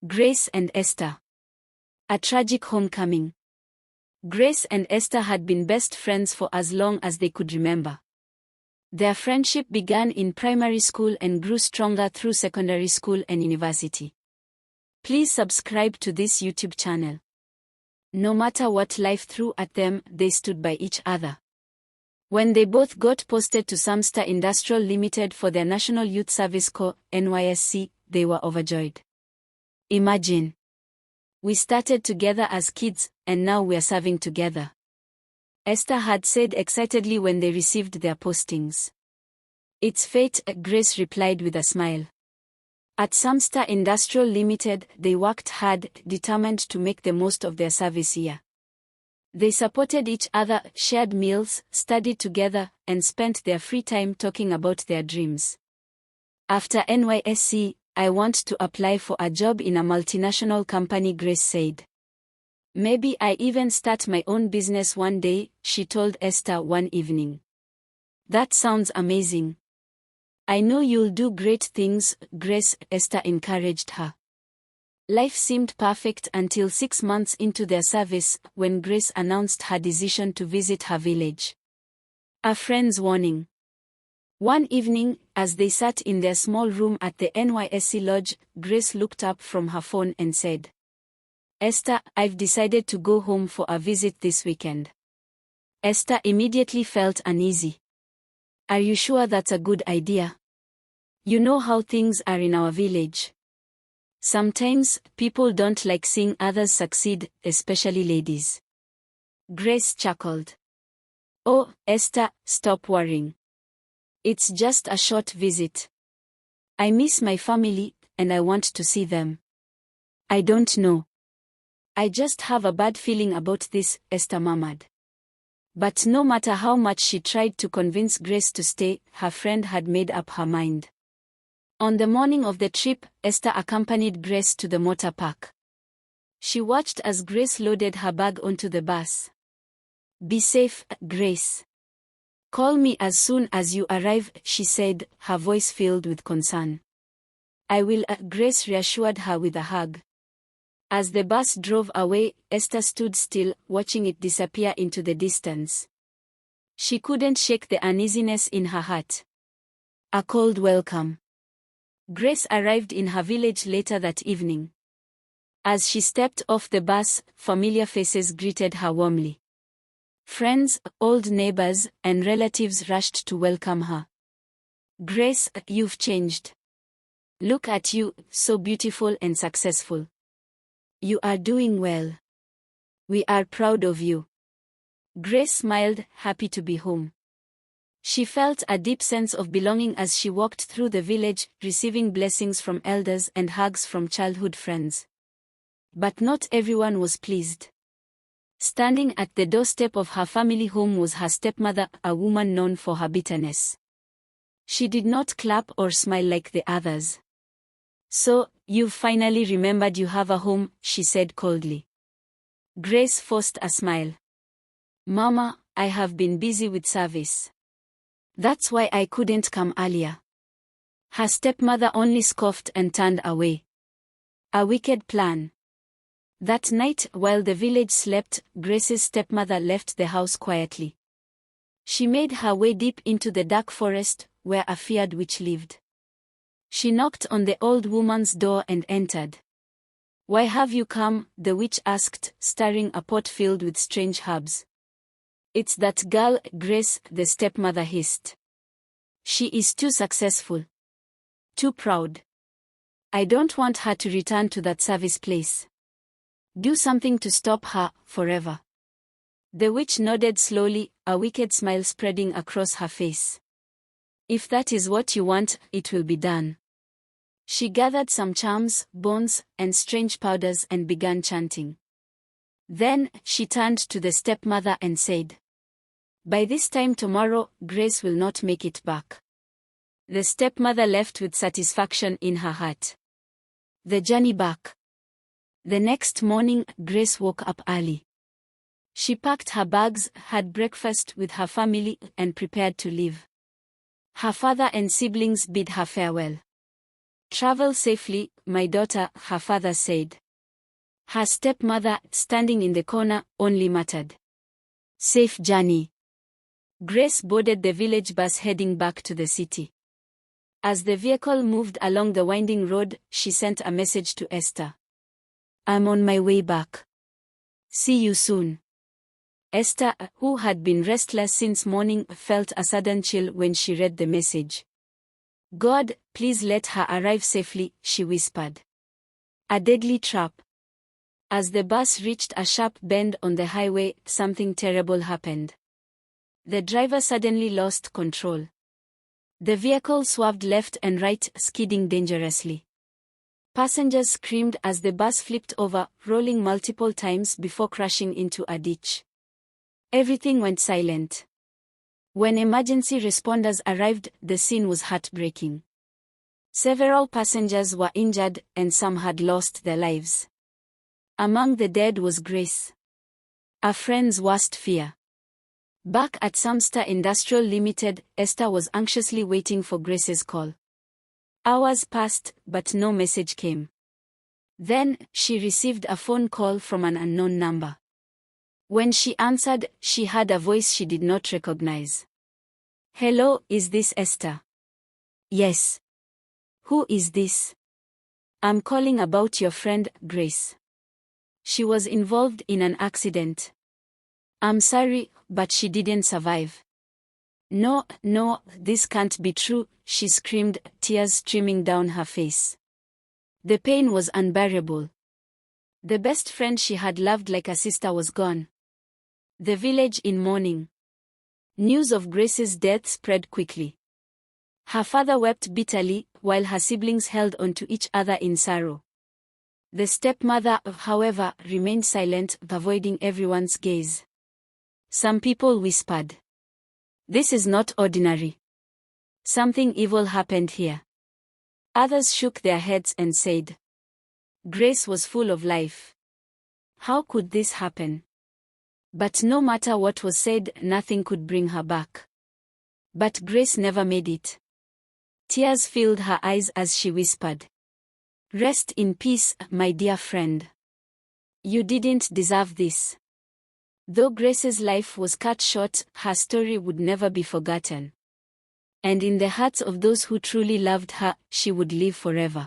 Grace and Esther. A tragic homecoming. Grace and Esther had been best friends for as long as they could remember. Their friendship began in primary school and grew stronger through secondary school and university. Please subscribe to this YouTube channel. No matter what life threw at them, they stood by each other. When they both got posted to Samstar Industrial Limited for their National Youth Service Corps, NYSC, they were overjoyed. Imagine. We started together as kids, and now we're serving together. Esther had said excitedly when they received their postings. It's fate, Grace replied with a smile. At Samstar Industrial Limited, they worked hard, determined to make the most of their service year. They supported each other, shared meals, studied together, and spent their free time talking about their dreams. After NYSC, I want to apply for a job in a multinational company, Grace said. Maybe I even start my own business one day, she told Esther one evening. That sounds amazing. I know you'll do great things, Grace, Esther encouraged her. Life seemed perfect until 6 months into their service, when Grace announced her decision to visit her village. A friend's warning. One evening, as they sat in their small room at the NYSC lodge, Grace looked up from her phone and said, Esther, I've decided to go home for a visit this weekend. Esther immediately felt uneasy. Are you sure that's a good idea? You know how things are in our village. Sometimes, people don't like seeing others succeed, especially ladies. Grace chuckled. Oh, Esther, stop worrying. It's just a short visit. I miss my family, and I want to see them. I don't know. I just have a bad feeling about this, Esther murmured. But no matter how much she tried to convince Grace to stay, her friend had made up her mind. On the morning of the trip, Esther accompanied Grace to the motor park. She watched as Grace loaded her bag onto the bus. Be safe, Grace. Call me as soon as you arrive, she said, her voice filled with concern. I will, Grace reassured her with a hug. As the bus drove away, Esther stood still, watching it disappear into the distance. She couldn't shake the uneasiness in her heart. A cold welcome. Grace arrived in her village later that evening. As she stepped off the bus, familiar faces greeted her warmly. Friends, old neighbors, and relatives rushed to welcome her. Grace, you've changed. Look at you, so beautiful and successful. You are doing well. We are proud of you. Grace smiled, happy to be home. She felt a deep sense of belonging as she walked through the village, receiving blessings from elders and hugs from childhood friends. But not everyone was pleased. Standing at the doorstep of her family home was her stepmother, a woman known for her bitterness. She did not clap or smile like the others. So, you've finally remembered you have a home, she said coldly. Grace forced a smile. Mama, I have been busy with service. That's why I couldn't come earlier. Her stepmother only scoffed and turned away. A wicked plan. That night, while the village slept, Grace's stepmother left the house quietly. She made her way deep into the dark forest, where a feared witch lived. She knocked on the old woman's door and entered. Why have you come? The witch asked, stirring a pot filled with strange herbs. It's that girl, Grace, the stepmother hissed. She is too successful. Too proud. I don't want her to return to that service place. Do something to stop her, forever. The witch nodded slowly, a wicked smile spreading across her face. If that is what you want, it will be done. She gathered some charms, bones, and strange powders and began chanting. Then, she turned to the stepmother and said, By this time tomorrow, Grace will not make it back. The stepmother left with satisfaction in her heart. The journey back. The next morning, Grace woke up early. She packed her bags, had breakfast with her family, and prepared to leave. Her father and siblings bid her farewell. Travel safely, my daughter, her father said. Her stepmother, standing in the corner, only muttered, "Safe journey." Grace boarded the village bus heading back to the city. As the vehicle moved along the winding road, she sent a message to Esther. "I'm on my way back. See you soon." Esther, who had been restless since morning, felt a sudden chill when she read the message. "God, please let her arrive safely," she whispered. A deadly trap. As the bus reached a sharp bend on the highway, something terrible happened. The driver suddenly lost control. The vehicle swerved left and right, skidding dangerously. Passengers screamed as the bus flipped over, rolling multiple times before crashing into a ditch. Everything went silent. When emergency responders arrived, the scene was heartbreaking. Several passengers were injured, and some had lost their lives. Among the dead was Grace. A friend's worst fear. Back at Samstar Industrial Limited, Esther was anxiously waiting for Grace's call. Hours passed, but no message came. Then, she received a phone call from an unknown number. When she answered, she heard a voice she did not recognize. "Hello, is this Esther?" "Yes." "Who is this?" "I'm calling about your friend, Grace. She was involved in an accident." "I'm sorry, but she didn't survive." No, this can't be true," she screamed, tears streaming down her face. The pain was unbearable. The best friend she had loved like a sister was gone. The village in mourning. News of Grace's death spread quickly. Her father wept bitterly, while her siblings held on to each other in sorrow. The stepmother, however, remained silent, avoiding everyone's gaze. Some people whispered, "This is not ordinary. Something evil happened here." Others shook their heads and said, "Grace was full of life. How could this happen?" But no matter what was said, nothing could bring her back. But Grace never made it. Tears filled her eyes as she whispered, "Rest in peace, my dear friend. You didn't deserve this." Though Grace's life was cut short, her story would never be forgotten. And in the hearts of those who truly loved her, she would live forever.